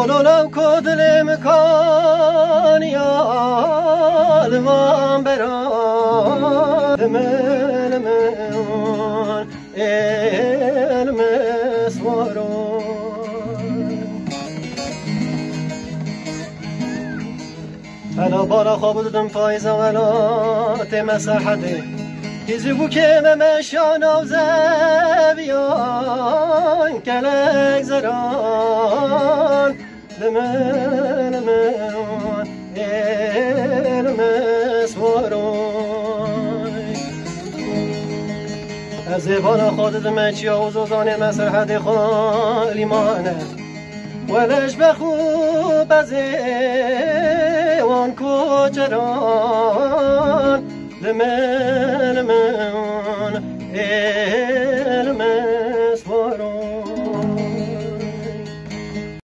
لولو کدل مکان یا الوان براد من المسوارون انا بالا خواب دادم فایز ولا تمسحده Hizi که ممشان و زبیان کلک زران لمن المسوارای از بالا خودت مچی و زوزان مسرحت خالی مانه ولش بخوب از وان کجران لمن